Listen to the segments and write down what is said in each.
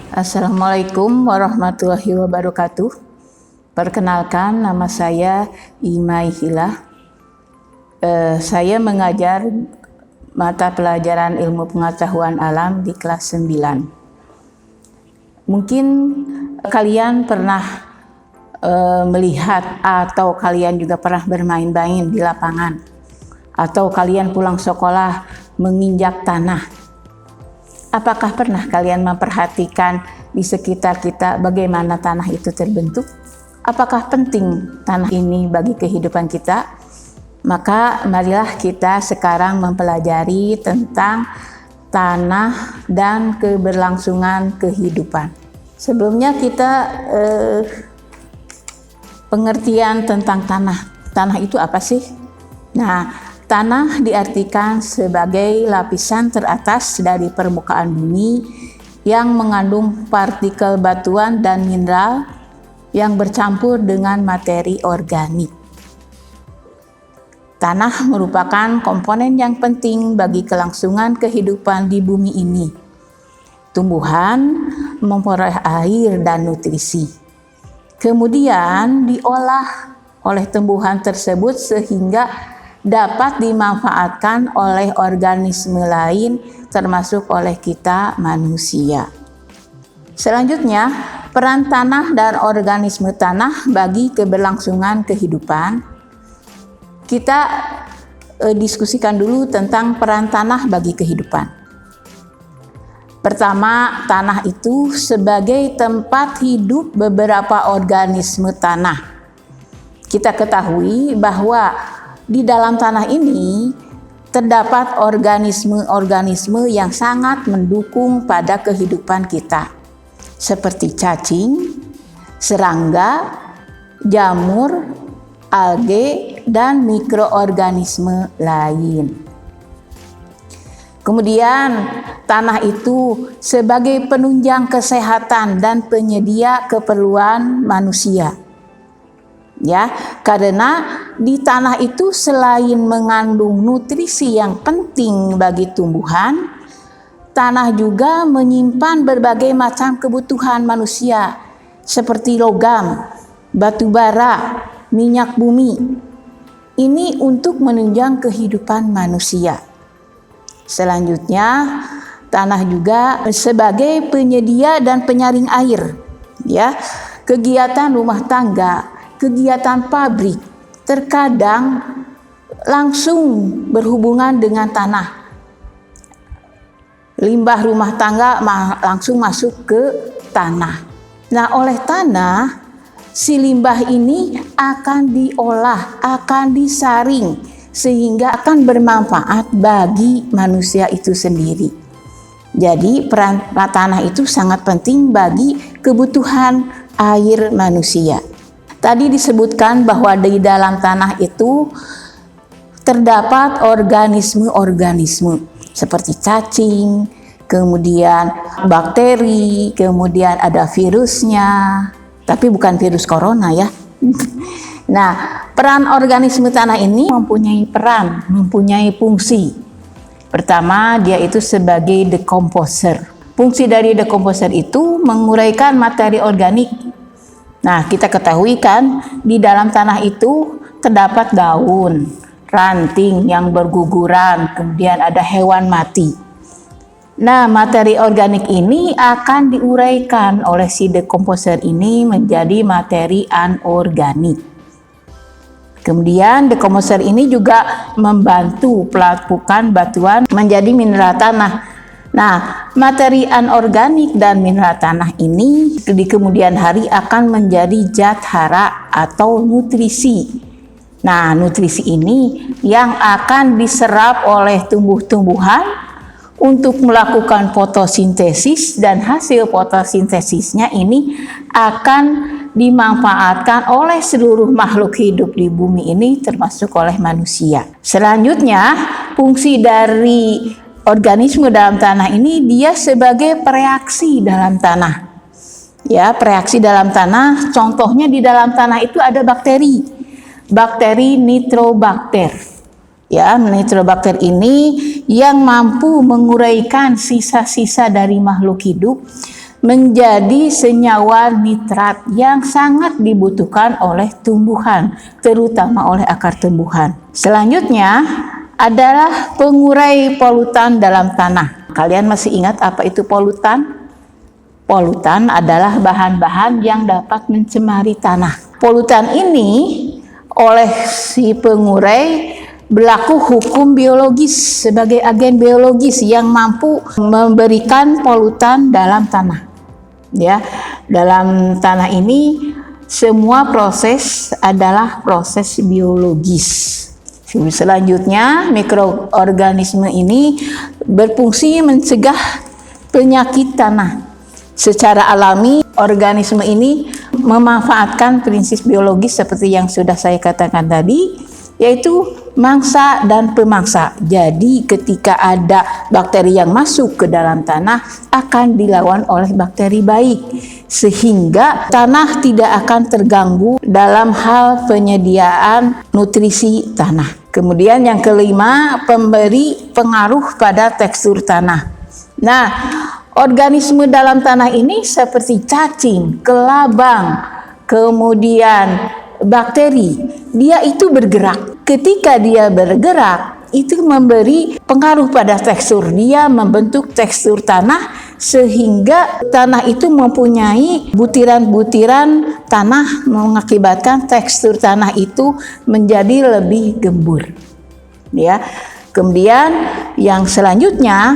Assalamualaikum warahmatullahi wabarakatuh. Perkenalkan, nama saya Imai Hilah. Saya mengajar mata pelajaran ilmu pengetahuan alam di kelas 9. Mungkin kalian pernah melihat atau kalian juga pernah bermain-main di lapangan, atau kalian pulang sekolah menginjak tanah. Apakah pernah kalian memperhatikan di sekitar kita bagaimana tanah itu terbentuk? Apakah penting tanah ini bagi kehidupan kita? Maka marilah kita sekarang mempelajari tentang tanah dan keberlangsungan kehidupan. Sebelumnya kita pengertian tentang tanah. Tanah itu apa sih? Nah, tanah diartikan sebagai lapisan teratas dari permukaan bumi yang mengandung partikel batuan dan mineral yang bercampur dengan materi organik. Tanah merupakan komponen yang penting bagi kelangsungan kehidupan di bumi ini. Tumbuhan memperoleh air dan nutrisi. Kemudian diolah oleh tumbuhan tersebut sehingga dapat dimanfaatkan oleh organisme lain termasuk oleh kita manusia. Selanjutnya, peran tanah dan organisme tanah bagi keberlangsungan kehidupan. Kita diskusikan dulu tentang peran tanah bagi kehidupan. Pertama, tanah itu sebagai tempat hidup beberapa organisme tanah. Kita ketahui bahwa di dalam tanah ini terdapat organisme-organisme yang sangat mendukung pada kehidupan kita, seperti cacing, serangga, jamur, alge, dan mikroorganisme lain. Kemudian, tanah itu sebagai penunjang kesehatan dan penyedia keperluan manusia. Ya, karena di tanah itu selain mengandung nutrisi yang penting bagi tumbuhan, tanah juga menyimpan berbagai macam kebutuhan manusia seperti logam, batu bara, minyak bumi. Ini untuk menunjang kehidupan manusia. Selanjutnya, tanah juga sebagai penyedia dan penyaring air. Ya, kegiatan rumah tangga, kegiatan pabrik terkadang langsung berhubungan dengan tanah. Limbah rumah tangga langsung masuk ke tanah. Nah, oleh tanah, si limbah ini akan diolah, akan disaring, sehingga akan bermanfaat bagi manusia itu sendiri. Jadi, peran tanah itu sangat penting bagi kebutuhan air manusia. Tadi disebutkan bahwa di dalam tanah itu terdapat organisme-organisme seperti cacing, kemudian bakteri, kemudian ada virusnya, tapi bukan virus corona ya. Nah, peran organisme tanah ini mempunyai fungsi. Pertama, dia itu sebagai decomposer. Fungsi dari decomposer itu menguraikan materi organik. Nah, kita ketahui kan di dalam tanah itu terdapat daun, ranting yang berguguran, kemudian ada hewan mati. Nah, materi organik ini akan diuraikan oleh si decomposer ini menjadi materi anorganik. Kemudian decomposer ini juga membantu pelapukan batuan menjadi mineral tanah. Nah, materi anorganik dan mineral tanah ini di kemudian hari akan menjadi zat hara atau nutrisi. Nah, nutrisi ini yang akan diserap oleh tumbuh-tumbuhan untuk melakukan fotosintesis, dan hasil fotosintesisnya ini akan dimanfaatkan oleh seluruh makhluk hidup di bumi ini termasuk oleh manusia. Selanjutnya, fungsi dari organisme dalam tanah ini dia sebagai pereaksi dalam tanah. Ya, pereaksi dalam tanah, contohnya di dalam tanah itu ada bakteri. Bakteri nitrobakter. Ya, nitrobakter ini yang mampu menguraikan sisa-sisa dari makhluk hidup menjadi senyawa nitrat yang sangat dibutuhkan oleh tumbuhan, terutama oleh akar tumbuhan. Selanjutnya adalah pengurai polutan dalam tanah. Kalian masih ingat apa itu polutan? Polutan adalah bahan-bahan yang dapat mencemari tanah. Polutan ini oleh si pengurai berlaku hukum biologis sebagai agen biologis yang mampu memberikan polutan dalam tanah. Ya, dalam tanah ini semua proses adalah proses biologis. Selanjutnya, mikroorganisme ini berfungsi mencegah penyakit tanah. Secara alami, organisme ini memanfaatkan prinsip biologis seperti yang sudah saya katakan tadi, yaitu mangsa dan pemangsa. Jadi ketika ada bakteri yang masuk ke dalam tanah akan dilawan oleh bakteri baik, sehingga tanah tidak akan terganggu dalam hal penyediaan nutrisi tanah. Kemudian yang kelima, pemberi pengaruh pada tekstur tanah. Nah, organisme dalam tanah ini seperti cacing, kelabang, kemudian bakteri, dia itu bergerak. Ketika dia bergerak, itu memberi pengaruh pada tekstur. Dia membentuk tekstur tanah sehingga tanah itu mempunyai butiran-butiran tanah, mengakibatkan tekstur tanah itu menjadi lebih gembur. Ya. Kemudian yang selanjutnya,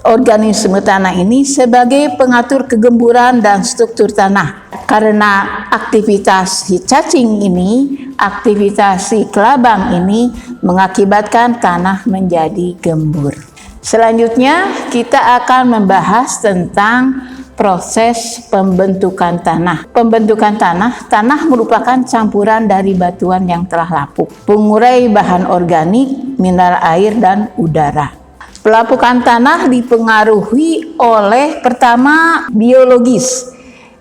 organisme tanah ini sebagai pengatur kegemburan dan struktur tanah. Karena aktivitas si cacing ini, aktivitas si kelabang ini mengakibatkan tanah menjadi gembur. Selanjutnya kita akan membahas tentang proses pembentukan tanah. Pembentukan tanah merupakan campuran dari batuan yang telah lapuk, pengurai bahan organik, mineral air, dan udara. Pelapukan tanah dipengaruhi oleh pertama biologis,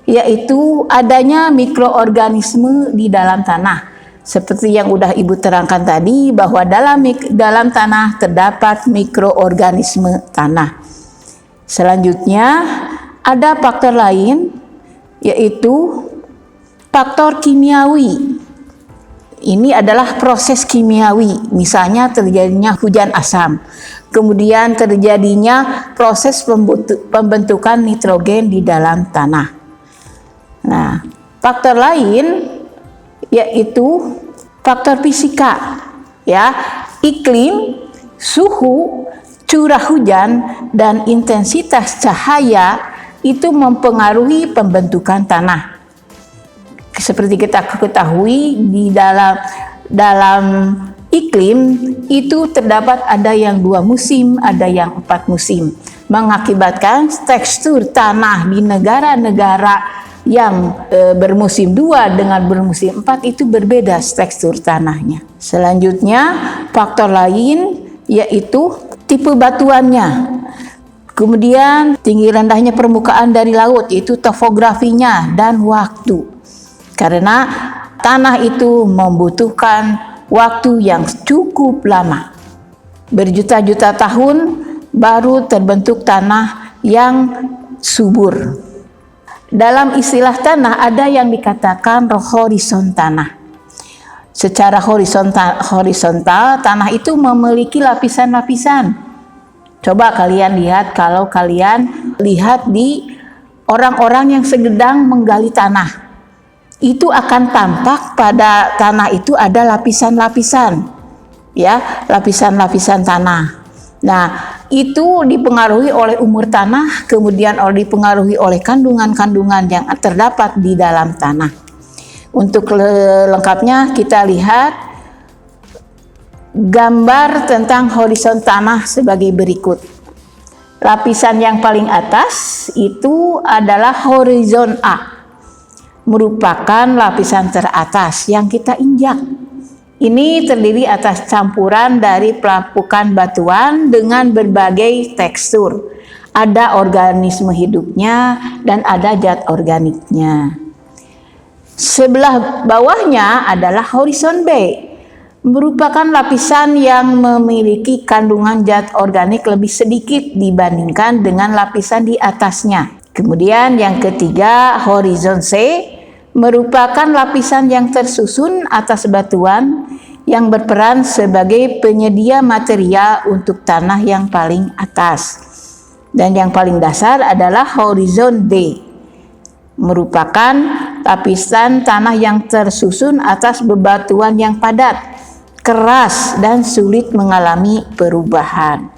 yaitu adanya mikroorganisme di dalam tanah. Seperti yang udah Ibu terangkan tadi, bahwa dalam tanah terdapat mikroorganisme tanah. Selanjutnya ada faktor lain, yaitu faktor kimiawi. Ini adalah proses kimiawi, misalnya terjadinya hujan asam. Kemudian terjadinya proses pembentukan nitrogen di dalam tanah. Nah, faktor lain yaitu faktor fisika, ya, iklim, suhu, curah hujan, dan intensitas cahaya itu mempengaruhi pembentukan tanah. Seperti kita ketahui, di dalam iklim itu terdapat ada yang 2 musim, ada yang 4 musim, mengakibatkan tekstur tanah di negara-negara yang bermusim 2 dengan bermusim 4 itu berbeda tekstur tanahnya. Selanjutnya faktor lain yaitu tipe batuannya. Kemudian tinggi rendahnya permukaan dari laut, yaitu topografinya dan waktu. Karena tanah itu membutuhkan waktu yang cukup lama. Berjuta-juta tahun baru terbentuk tanah yang subur. Dalam istilah tanah ada yang dikatakan horizon tanah. Secara horizontal tanah itu memiliki lapisan-lapisan. Coba kalian lihat, kalau kalian lihat di orang-orang yang sedang menggali tanah, itu akan tampak pada tanah itu ada lapisan-lapisan, ya, lapisan-lapisan tanah. Nah, itu dipengaruhi oleh umur tanah, kemudian dipengaruhi oleh kandungan-kandungan yang terdapat di dalam tanah. Untuk lengkapnya kita lihat gambar tentang horizon tanah sebagai berikut. Lapisan yang paling atas itu adalah horizon A, merupakan lapisan teratas yang kita injak. Ini terdiri atas campuran dari pelapukan batuan dengan berbagai tekstur. Ada organisme hidupnya dan ada zat organiknya. Sebelah bawahnya adalah horizon B, merupakan lapisan yang memiliki kandungan zat organik lebih sedikit dibandingkan dengan lapisan di atasnya. Kemudian yang ketiga, horizon C merupakan lapisan yang tersusun atas batuan yang berperan sebagai penyedia material untuk tanah yang paling atas. Dan yang paling dasar adalah horizon D, merupakan lapisan tanah yang tersusun atas bebatuan yang padat, keras, dan sulit mengalami perubahan.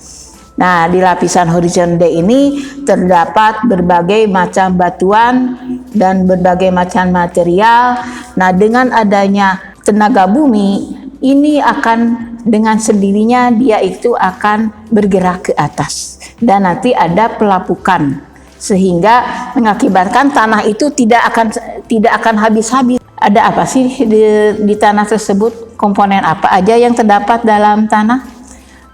Nah, di lapisan horizon D ini terdapat berbagai macam batuan dan berbagai macam material. Nah, dengan adanya tenaga bumi, ini akan dengan sendirinya dia itu akan bergerak ke atas. Dan nanti ada pelapukan, sehingga mengakibatkan tanah itu tidak akan habis-habis. Ada apa sih di tanah tersebut? Komponen apa aja yang terdapat dalam tanah?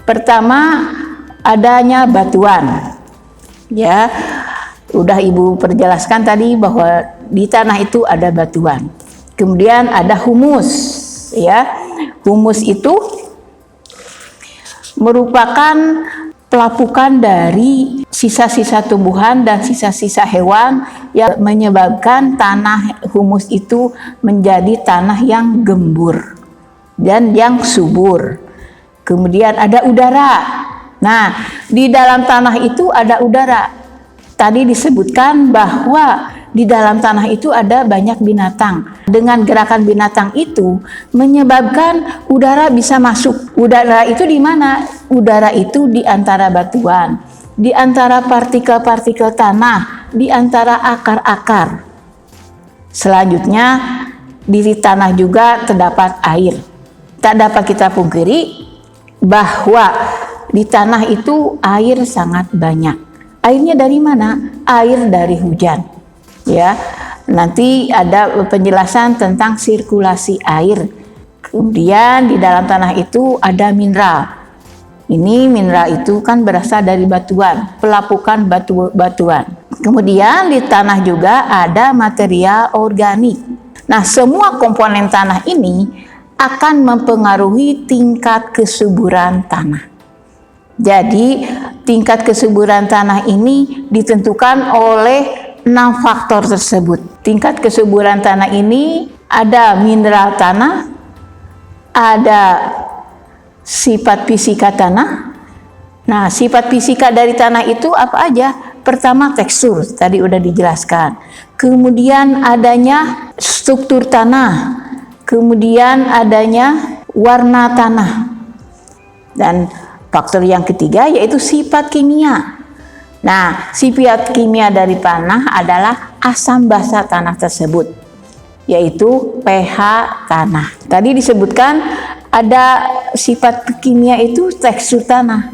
Pertama, adanya batuan. Ya, udah Ibu perjelaskan tadi bahwa di tanah itu ada batuan. Kemudian ada humus, ya. Humus itu merupakan pelapukan dari sisa-sisa tumbuhan dan sisa-sisa hewan yang menyebabkan tanah humus itu menjadi tanah yang gembur dan yang subur. Kemudian ada udara. Nah, di dalam tanah itu ada udara. Tadi disebutkan bahwa di dalam tanah itu ada banyak binatang. Dengan gerakan binatang itu menyebabkan udara bisa masuk. Udara itu di mana? Udara itu di antara batuan, di antara partikel-partikel tanah, di antara akar-akar. Selanjutnya, di tanah juga terdapat air. Tak dapat kita pungkiri bahwa di tanah itu air sangat banyak. Airnya dari mana? Air dari hujan. Ya, nanti ada penjelasan tentang sirkulasi air. Kemudian di dalam tanah itu ada mineral. Ini mineral itu kan berasal dari batuan, pelapukan batuan. Kemudian di tanah juga ada material organik. Nah, semua komponen tanah ini akan mempengaruhi tingkat kesuburan tanah. Jadi, tingkat kesuburan tanah ini ditentukan oleh 6 faktor tersebut. Tingkat kesuburan tanah ini ada mineral tanah, ada sifat fisika tanah. Nah, sifat fisika dari tanah itu apa aja? Pertama, tekstur, tadi udah dijelaskan. Kemudian adanya struktur tanah. Kemudian adanya warna tanah. Dan faktor yang ketiga yaitu sifat kimia. Nah, sifat kimia dari tanah adalah asam basa tanah tersebut, yaitu pH tanah. Tadi disebutkan ada sifat kimia itu tekstur tanah.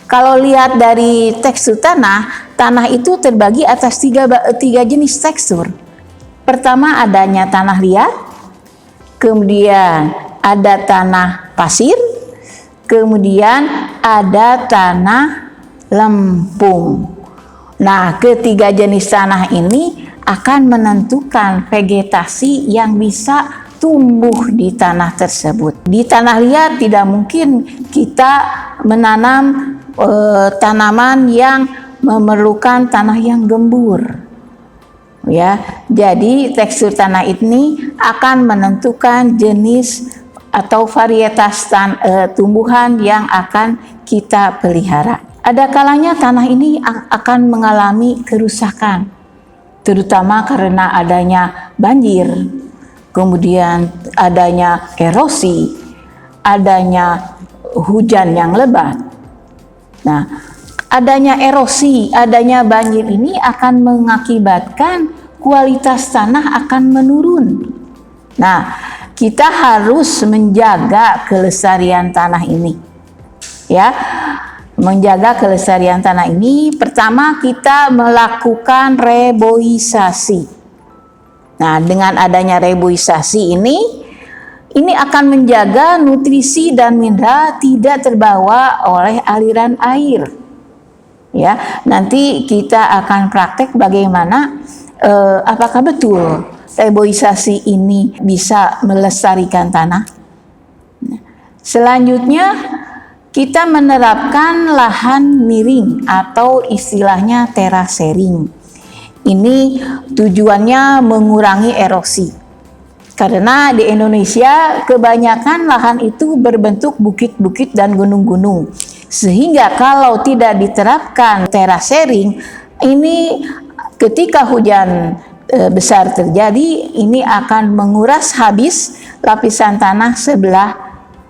Kalau lihat dari tekstur tanah, tanah itu terbagi atas tiga jenis tekstur. Pertama adanya tanah liat, kemudian ada tanah pasir, kemudian ada tanah lempung. Nah, ketiga jenis tanah ini akan menentukan vegetasi yang bisa tumbuh di tanah tersebut. Di tanah liat tidak mungkin kita menanam tanaman yang memerlukan tanah yang gembur. Ya, jadi tekstur tanah ini akan menentukan jenis atau varietas tumbuhan yang akan kita pelihara. Ada kalanya tanah ini akan mengalami kerusakan, terutama karena adanya banjir, kemudian adanya erosi, adanya hujan yang lebat. Nah, adanya erosi, adanya banjir ini akan mengakibatkan kualitas tanah akan menurun. Nah, kita harus menjaga kelestarian tanah ini. Ya, menjaga kelestarian tanah ini, pertama kita melakukan reboisasi. Nah, dengan adanya reboisasi ini akan menjaga nutrisi dan mineral tidak terbawa oleh aliran air. Ya, nanti kita akan praktek bagaimana apakah betul reboisasi ini bisa melestarikan tanah. Selanjutnya kita menerapkan lahan miring atau istilahnya terasering. Ini tujuannya mengurangi erosi. Karena di Indonesia kebanyakan lahan itu berbentuk bukit-bukit dan gunung-gunung. Sehingga kalau tidak diterapkan terasering, ini ketika hujan besar terjadi, ini akan menguras habis lapisan tanah sebelah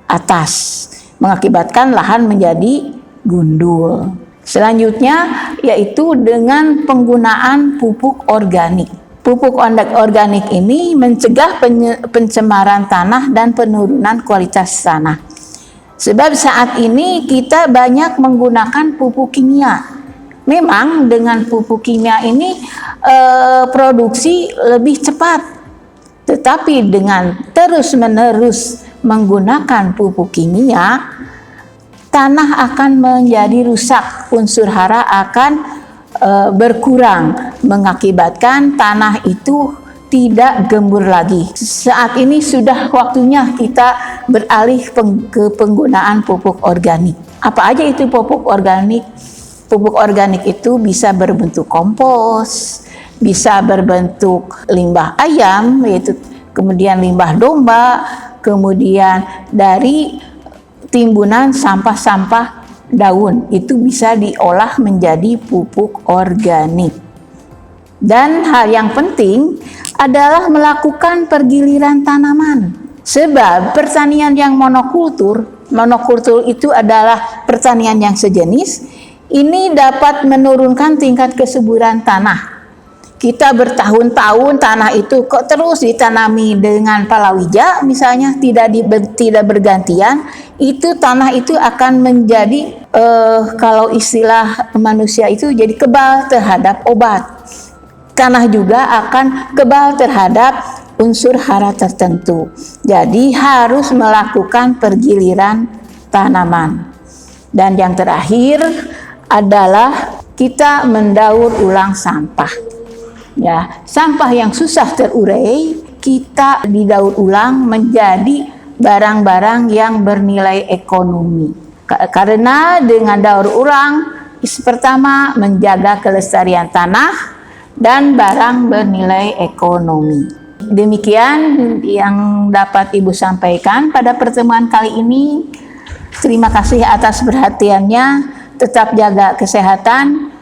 atas, mengakibatkan lahan menjadi gundul. Selanjutnya yaitu dengan penggunaan pupuk organik. Pupuk organik ini mencegah pencemaran tanah dan penurunan kualitas tanah. Sebab saat ini kita banyak menggunakan pupuk kimia. Memang dengan pupuk kimia ini produksi lebih cepat. Tetapi dengan terus-menerus menggunakan pupuk kimia, tanah akan menjadi rusak, unsur hara akan berkurang, mengakibatkan tanah itu tidak gembur lagi. Saat ini sudah waktunya kita beralih ke penggunaan pupuk organik. Apa aja itu pupuk organik? Pupuk organik itu bisa berbentuk kompos, bisa berbentuk limbah ayam, yaitu kemudian limbah domba, kemudian dari timbunan sampah-sampah daun, itu bisa diolah menjadi pupuk organik. Dan hal yang penting adalah melakukan pergiliran tanaman. Sebab pertanian yang monokultur itu adalah pertanian yang sejenis, ini dapat menurunkan tingkat kesuburan tanah. Kita bertahun-tahun tanah itu kok terus ditanami dengan palawija misalnya, tidak bergantian, itu tanah itu akan menjadi kalau istilah manusia itu jadi kebal terhadap obat. Tanah juga akan kebal terhadap unsur hara tertentu. Jadi harus melakukan pergiliran tanaman. Dan yang terakhir adalah kita mendaur ulang sampah. Ya, sampah yang susah terurai kita didaur ulang menjadi barang-barang yang bernilai ekonomi. Karena dengan daur ulang, pertama menjaga kelestarian tanah dan barang bernilai ekonomi. Demikian yang dapat Ibu sampaikan pada pertemuan kali ini. Terima kasih atas perhatiannya. Tetap jaga kesehatan.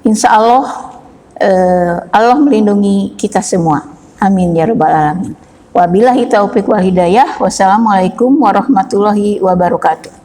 Insya Allah Allah melindungi kita semua. Amin ya rabbal alamin. Wabillahi taufiq wal hidayah. Wassalamualaikum warahmatullahi wabarakatuh.